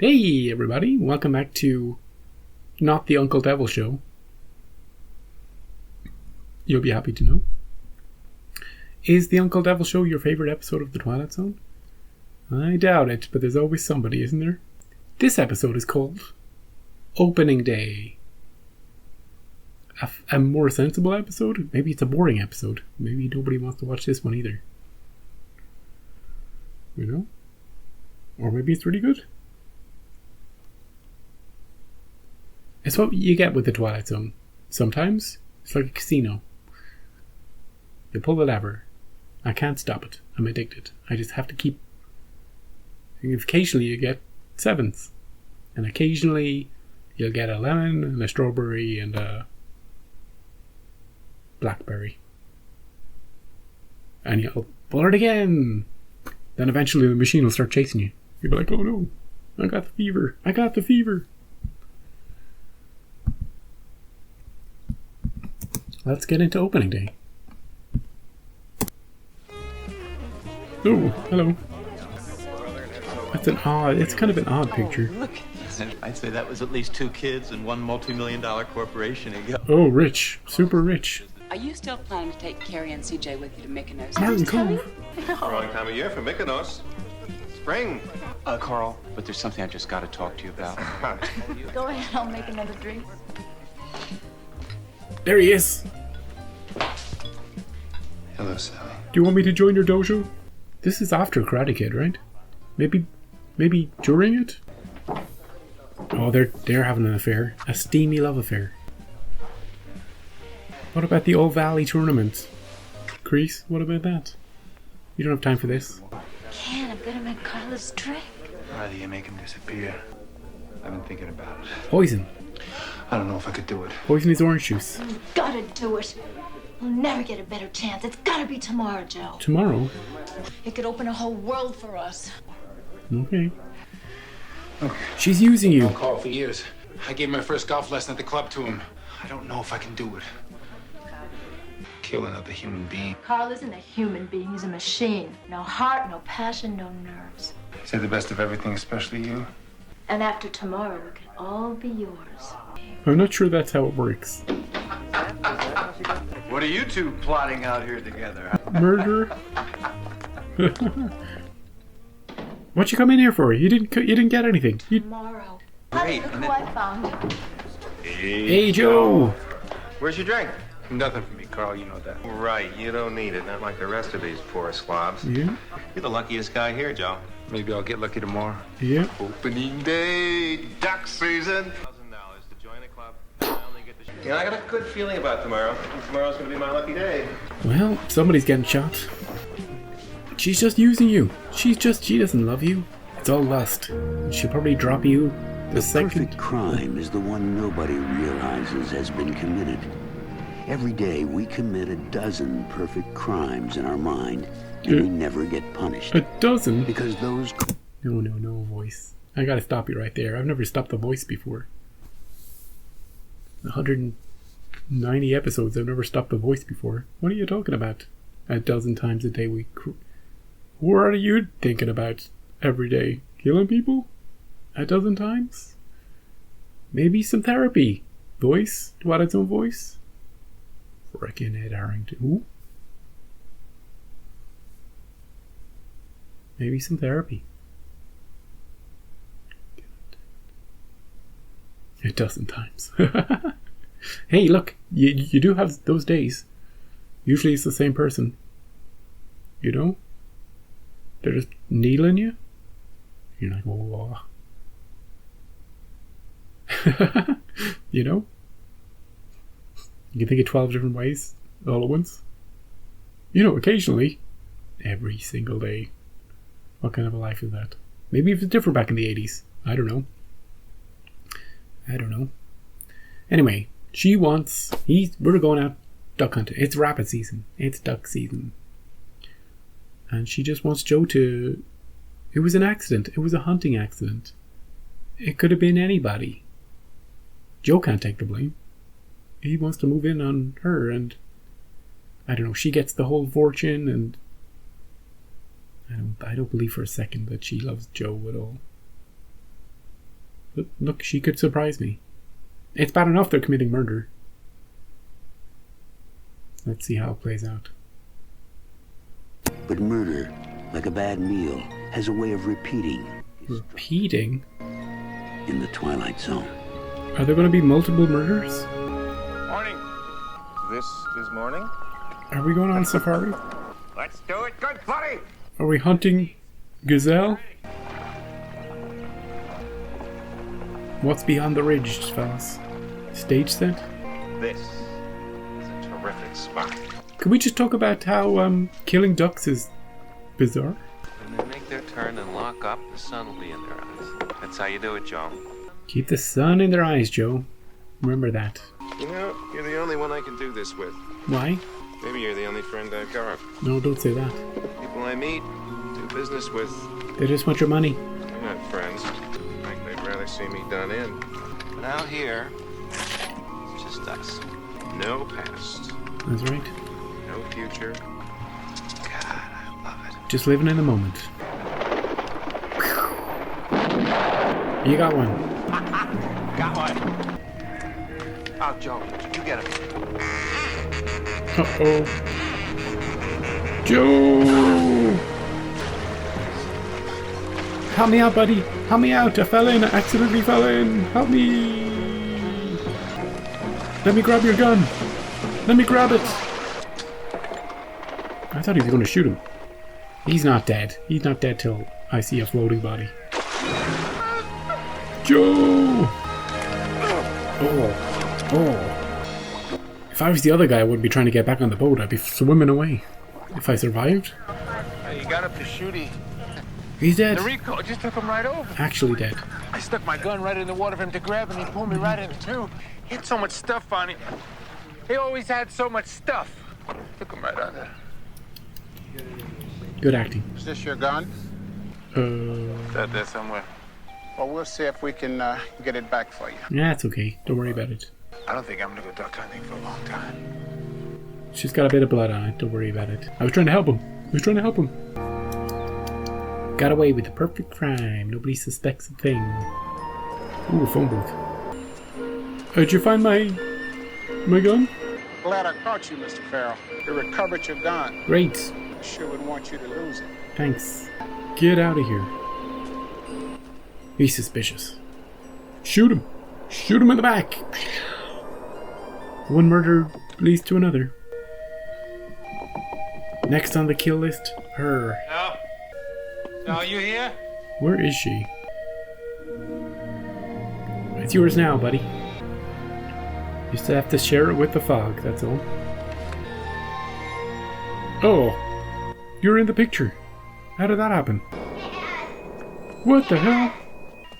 Hey everybody, welcome back to Not the Uncle Devil Show. You'll be happy to know. Is the Uncle Devil Show your favourite episode of the Twilight Zone? I doubt it, but there's always somebody, isn't there? This episode is called Opening Day. A more sensible episode? Maybe it's a boring episode. Maybe nobody wants to watch this one either. You know? Or maybe it's really good. It's what you get with the Twilight Zone. Sometimes it's like a casino. You pull the lever. I can't stop it. I'm addicted. I just have to keep. Occasionally you get sevens. And occasionally you'll get a lemon and a strawberry and a blackberry. And you'll pull it again. Then eventually the machine will start chasing you. You'll be like, oh no, I got the fever. I got the fever. Let's get into opening day. Oh, hello. It's kind of an odd picture. Look, I'd say that was at least 2 kids and 1 multi-million-dollar corporation ago. Oh, rich. Super rich. Are you still planning to take Carrie and CJ with you to Mykonos? Martin Cove. Wrong time of year for Mykonos. Spring. Carl, but there's something I just got to talk to you about. Go ahead, I'll make another drink. There he is. Hello, Sally. Do you want me to join your dojo? This is after Karate Kid, right? Maybe during it? Oh, they're having an affair. A steamy love affair. What about the Old Valley tournament? Crease, what about that? You don't have time for this. Ken, I'm gonna make Carlos drink. Rather you make him disappear. I've been thinking about it. Poison. I don't know if I could do it. Poison is orange juice. You gotta do it. We'll never get a better chance. It's gotta be tomorrow, Joe. Tomorrow? It could open a whole world for us. Okay. She's using you. I've known Carl for years. I gave my first golf lesson at the club to him. I don't know if I can do it. Kill another human being. Carl isn't a human being. He's a machine. No heart, no passion, no nerves. Say the best of everything, especially you. And after tomorrow, it can all be yours. I'm not sure that's how it works. What are you two plotting out here together? Murder? What'd you come in here for? You didn't get anything. Tomorrow. Honey, look who I found. Hey, Joe! Where's your drink? Nothing for me, Carl, you know that. Right, you don't need it. Not like the rest of these poor slobs. Yeah? You're the luckiest guy here, Joe. Maybe I'll get lucky tomorrow. Yeah. Opening day, duck season. $1,000 to join a club. I only get the I got a good feeling about tomorrow. Tomorrow's gonna be my lucky day. Well, somebody's getting shot. She's just using you. She doesn't love you. It's all lust. She'll probably drop you the second. Perfect crime is the one nobody realizes has been committed. Every day we commit a dozen perfect crimes in our mind, and we never get punished. A dozen? Because those... No, voice. I gotta stop you right there. I've never stopped the voice before. 190 episodes, I've never stopped the voice before. What are you talking about? A dozen times a day we... What are you thinking about every day? Killing people? A dozen times? Maybe some therapy. Voice? Twilight Zone voice? Frickin' Ed Harrington. Ooh. Maybe some therapy. A dozen times. Hey, look, you do have those days. Usually it's the same person. You know? They're just needling you. You're like, whoa. You know? You can think of 12 different ways all at once. You know, occasionally. Every single day. What kind of a life is that? Maybe it was different back in the 80s. I don't know. Anyway, we're going out duck hunting. It's rapid season. It's duck season. And she just wants Joe to... It was an accident. It was a hunting accident. It could have been anybody. Joe can't take the blame. He wants to move in on her, and I don't know, she gets the whole fortune, and I don't believe for a second that she loves Joe at all. But look, she could surprise me. It's bad enough they're committing murder. Let's see how it plays out. But murder, like a bad meal, has a way of repeating. Repeating? In the Twilight Zone. Are there going to be multiple murders? Morning. This is morning? Are we going on safari? Let's do it good, buddy! Are we hunting gazelle? What's beyond the ridge, fellas? Stage set? This is a terrific spot. Could we just talk about how killing ducks is bizarre? When they make their turn and lock up, the sun will be in their eyes. That's how you do it, Joe. Keep the sun in their eyes, Joe. Remember that. You know, you're the only one I can do this with. Why? Maybe you're the only friend I've got. No, don't say that. People I meet, do business with, They just want your money. they're not friends. In fact, they'd rather see me done in. But out here, it's just us. No past, That's right. no future. God, I love it. Just living in the moment. You got one. Got one. Oh, Joe, you get him. Uh-oh. Joe! Help me out, buddy. Help me out. I fell in. I accidentally fell in. Help me. Let me grab your gun. Let me grab it. I thought he was going to shoot him. He's not dead. He's not dead till I see a floating body. Joe! Oh. If I was the other guy, I wouldn't be trying to get back on the boat. I'd be swimming away. If I survived. You got up to shooty. He's dead. The recoil just took him right over. Actually dead. I stuck my gun right in the water for him to grab, and he pulled me right in two. He had so much stuff on him. He always had so much stuff. Took him right under. Good acting. Is this your gun? That there somewhere. Well, we'll see if we can get it back for you. Yeah, it's okay. Don't worry about it. I don't think I'm gonna go duck hunting for a long time. She's got a bit of blood on it. Don't worry about it. I was trying to help him. Got away with the perfect crime. Nobody suspects a thing. Ooh, phone booth. Did you find my gun? Glad I caught you, Mr. Farrell. You recovered your gun. Great. I sure wouldn't want you to lose it. Thanks. Get out of here. He's suspicious. Shoot him. Shoot him in the back. One murder leads to another. Next on the kill list, her. No. No, you here? Where is she? It's yours now, buddy. You still have to share it with the fog, that's all. Oh, you're in the picture. How did that happen? What the hell?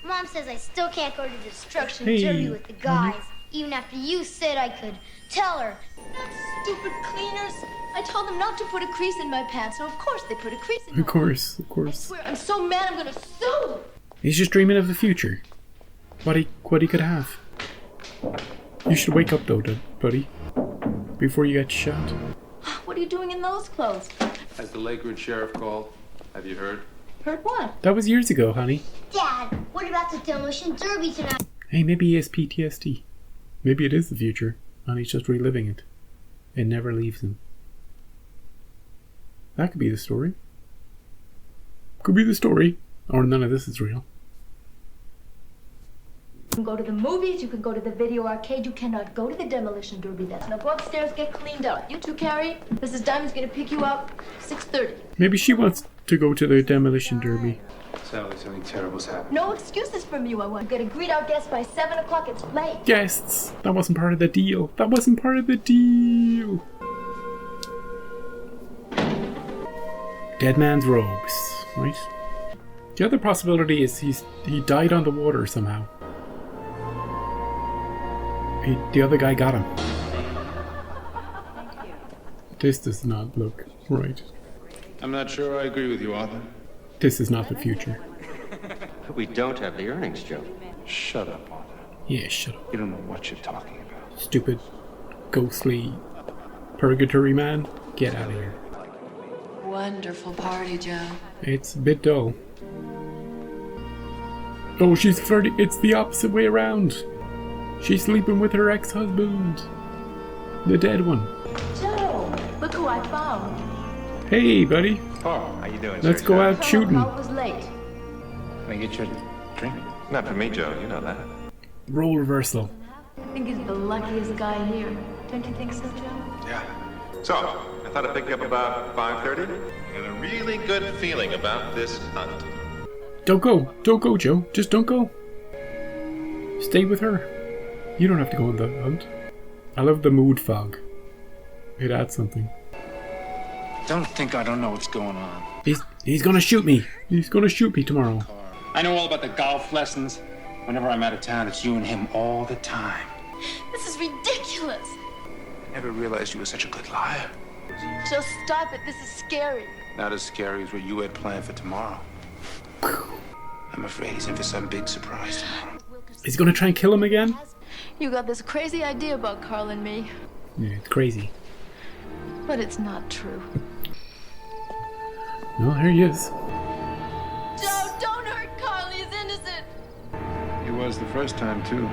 Mom says I still can't go to destruction Hey, derby with the guys, even after you said I could. Tell her. Stupid cleaners. I told them not to put a crease in my pants, so of course they put a crease in Of course, of I course. swear, I'm so mad I'm gonna sue. He's just dreaming of the future. What he could have. You should wake up though, buddy. Before you get shot. What are you doing in those clothes? Has the Lakewood sheriff called? Have you heard? Heard what? That was years ago, honey. Dad, what about the demolition derby tonight? Hey, maybe he has PTSD. Maybe it is the future, and he's just reliving it. It never leaves him. That could be the story. Could be the story. Or none of this is real. You can go to the movies, you can go to the video arcade, you cannot go to the demolition derby. That's now go upstairs, get cleaned up. You too, Carrie. Mrs. Diamond's gonna pick you up 6:30. Maybe she wants to go to the demolition derby. Sally, something terrible's happened. No excuses from you. I want to get a greet our guests by 7 o'clock. It's late. Guests! That wasn't part of the deal. That wasn't part of the deal. Dead man's robes, right? The other possibility is he died on the water somehow. The other guy got him. This does not look right. I'm not sure I agree with you, Arthur. This is not the future. We don't have the earnings, Joe. Shut up, Arthur. Yeah, shut up. You don't know what you're talking about. Stupid, ghostly, purgatory man. Get out of here. Wonderful party, Joe. It's a bit dull. Oh, she's flirting. It's the opposite way around. She's sleeping with her ex-husband. The dead one. Joe, look who I found. Hey, buddy. Oh, how you doing, Let's sir? go out shooting. Carl was late. Can I get you a drink? Not for me, Joe. You know that. Role reversal. I think he's the luckiest guy here. Don't you think so, Joe? Yeah. So, I thought I'd pick you up about 5:30. I got a really good feeling about this hunt. Don't go. Don't go, Joe. Just don't go. Stay with her. You don't have to go on the hunt. I love the mood fog. It adds something. Don't think I don't know what's going on. He's gonna shoot me. He's gonna shoot me tomorrow. I know all about the golf lessons. Whenever I'm out of town, it's you and him all the time. This is ridiculous. I never realized you were such a good liar. Joe, stop it. This is scary. Not as scary as what you had planned for tomorrow. I'm afraid he's in for some big surprise tomorrow. He's gonna try and kill him again? You got this crazy idea about Carl and me, Yeah, it's crazy. but it's not true. Well, here he is. Joe, don't hurt Carl. He's innocent. He was the first time, too.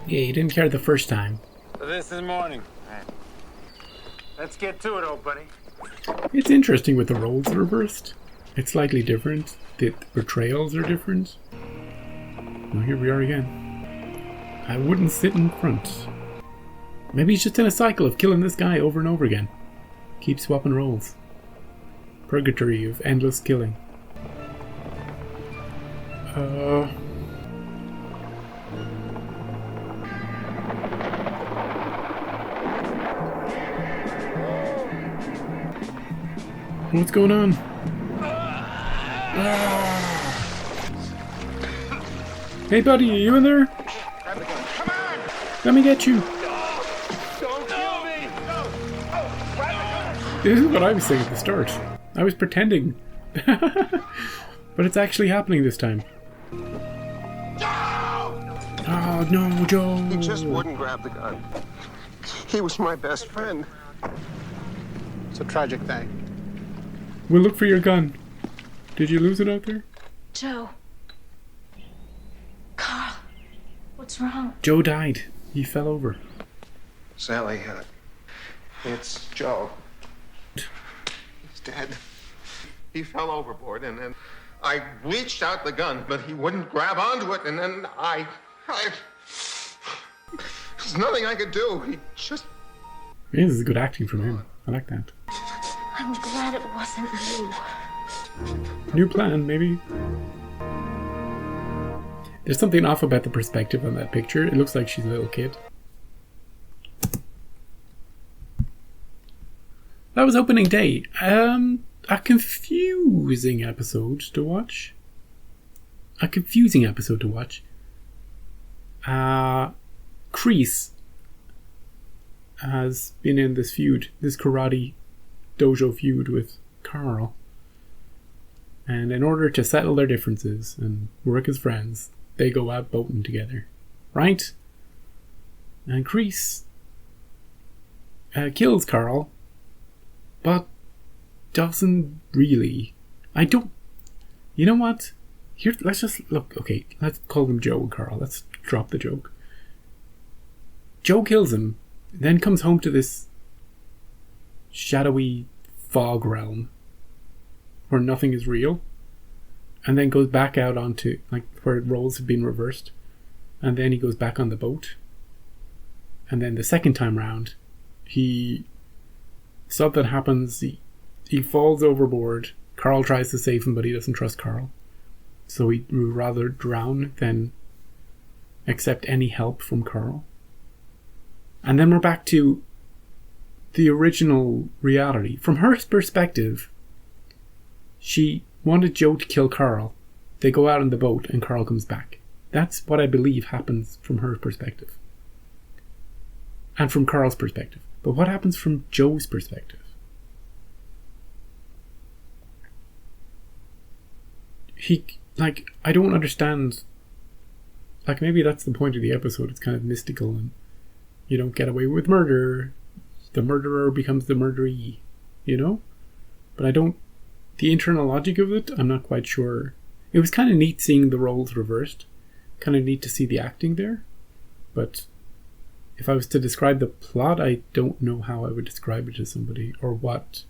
Yeah, he didn't care the first time. So this is morning. Let's get to it, old buddy. It's interesting with the roles reversed. It's slightly different. The portrayals are different. Well, here we are again. I wouldn't sit in front. Maybe he's just in a cycle of killing this guy over and over again. Keep swapping roles. Purgatory of endless killing. What's going on? Hey buddy, are you in there? Come on! Let me get you. Don't kill me! This is what I was saying at the start. I was pretending. But it's actually happening this time. Oh no, Joe! He just wouldn't grab the gun. He was my best friend. It's a tragic thing. We'll look for your gun. Did you lose it out there? Joe. Carl. What's wrong? Joe died. He fell over. Sally, it's Joe. He's dead. He fell overboard, and then I reached out the gun, but he wouldn't grab onto it, and then there's nothing I could do. He just... Yeah, this is good acting from him. I like that. I'm glad it wasn't you. New plan, maybe. There's something off about the perspective on that picture. It looks like she's a little kid. That was opening day. A confusing episode to watch. Kreese has been in this feud, this karate dojo feud with Carl. And in order to settle their differences and work as friends, they go out boating together. Right? And Kreese kills Carl, but doesn't really. You know what? Here, let's just look. Okay, let's call them Joe and Carl. Let's drop the joke. Joe kills him, then comes home to this shadowy fog realm where nothing is real, and then goes back out onto like where roles have been reversed, and then he goes back on the boat, and then the second time round something happens. He falls overboard. Carl tries to save him, but he doesn't trust Carl, so he'd rather drown than accept any help from Carl. And then we're back to the original reality. From her perspective, she wanted Joe to kill Carl. They go out on the boat and Carl comes back. That's what I believe happens from her perspective. And from Carl's perspective. But what happens from Joe's perspective? I don't understand. Like, maybe that's the point of the episode. It's kind of mystical and you don't get away with murder. The murderer becomes the murderee, you know? But the internal logic of it, I'm not quite sure. It was kind of neat seeing the roles reversed. Kind of neat to see the acting there. But if I was to describe the plot, I don't know how I would describe it to somebody, or what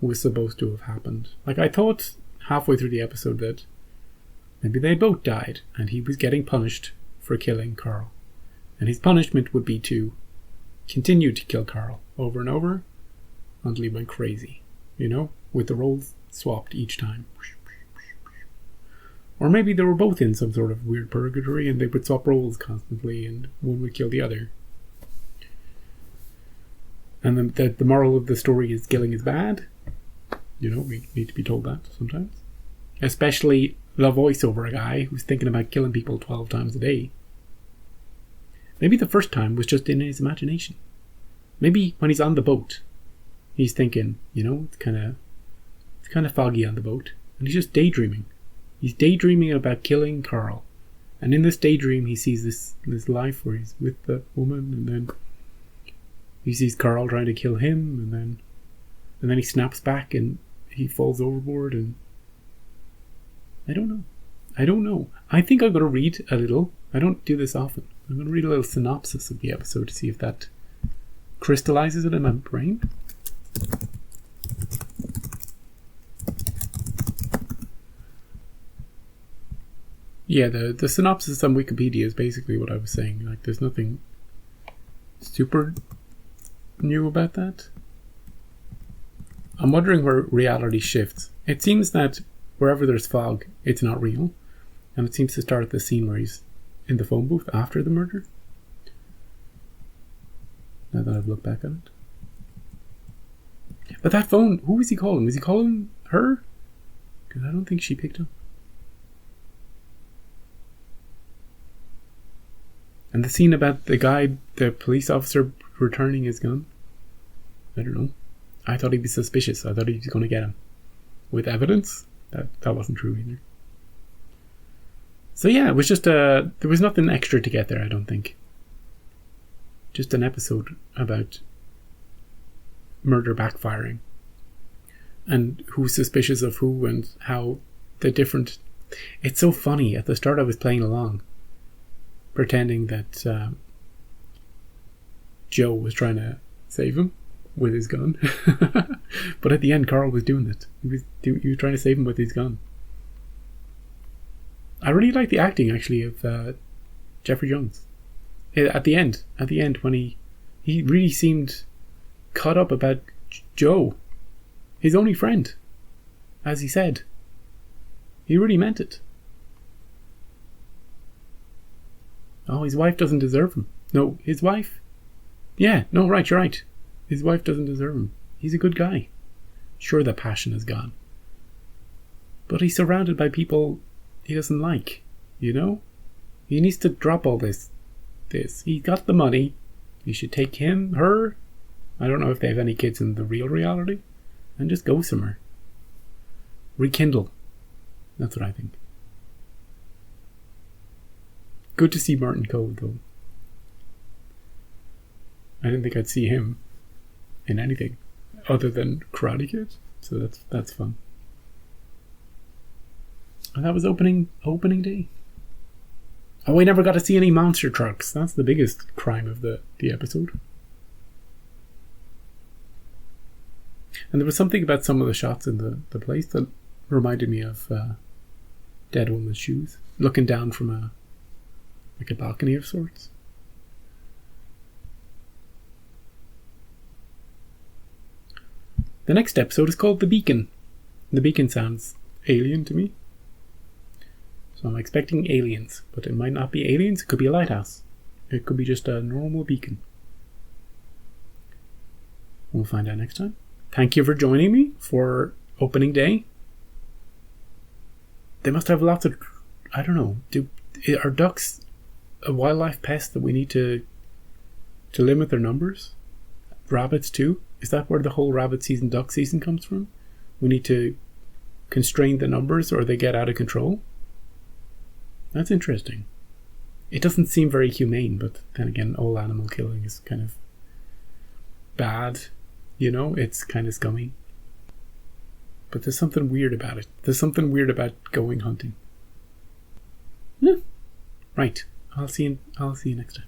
was supposed to have happened. Like, I thought halfway through the episode that maybe they both died, and he was getting punished for killing Carl. And his punishment would be to continue to kill Carl over and over until he went crazy, you know, with the roles swapped each time. Or maybe they were both in some sort of weird purgatory and they would swap roles constantly and one would kill the other. And then the moral of the story is killing is bad. You know, we need to be told that sometimes. Especially the voiceover guy who's thinking about killing people 12 times a day. Maybe the first time was just in his imagination. Maybe when he's on the boat, he's thinking, you know, it's kind of foggy on the boat, and he's just daydreaming. He's daydreaming about killing Carl. And in this daydream, he sees this life where he's with the woman, and then he sees Carl trying to kill him, and then he snaps back and he falls overboard, and I don't know. I think I'm going to read a little. I don't do this often. I'm going to read a little synopsis of the episode to see if that crystallizes it in my brain. Yeah, the synopsis on Wikipedia is basically what I was saying. Like, there's nothing super new about that. I'm wondering where reality shifts. It seems that wherever there's fog, it's not real. And it seems to start at the scene where he's in the phone booth after the murder. Now that I've looked back at it. But that phone, who was he calling? Was he calling her? Because I don't think she picked up. And the scene about the guy, the police officer returning his gun. I don't know. I thought he'd be suspicious. I thought he was going to get him. With evidence? That wasn't true either. So yeah, it was just there was nothing extra to get there, I don't think. Just an episode about murder backfiring. And who's suspicious of who and how the different... It's so funny. At the start I was playing along, pretending that Joe was trying to save him with his gun. But at the end, Carl was doing it. He was trying to save him with his gun. I really like the acting, actually, of Jeffrey Jones. At the end, when he really seemed caught up about Joe, his only friend, as he said. He really meant it. Oh, his wife doesn't deserve him. No, his wife? Yeah, no, right, you're right. His wife doesn't deserve him. He's a good guy. Sure, the passion is gone. But he's surrounded by people he doesn't like, you know? He needs to drop all this. He got the money. You should take him, her. I don't know if they have any kids in the real reality. And just go somewhere. Rekindle. That's what I think. Good to see Martin Cole, though. I didn't think I'd see him in anything other than Karate Kid, so that's fun. And that was opening day. Oh, we never got to see any monster trucks. That's the biggest crime of the episode. And there was something about some of the shots in the place that reminded me of Dead Woman's Shoes, looking down from a balcony of sorts. The next episode is called The Beacon. The Beacon sounds alien to me. So I'm expecting aliens, but it might not be aliens, it could be a lighthouse. It could be just a normal beacon. We'll find out next time. Thank you for joining me for opening day. They must have lots of... I don't know. Are ducks a wildlife pest that we need to limit their numbers? Rabbits too? Is that where the whole rabbit season, duck season comes from? We need to constrain the numbers or they get out of control? That's interesting. It doesn't seem very humane, but then again, all animal killing is kind of bad. You know, it's kind of scummy. but there's something weird about it. There's something weird about going hunting. Yeah. Right. I'll see you next time.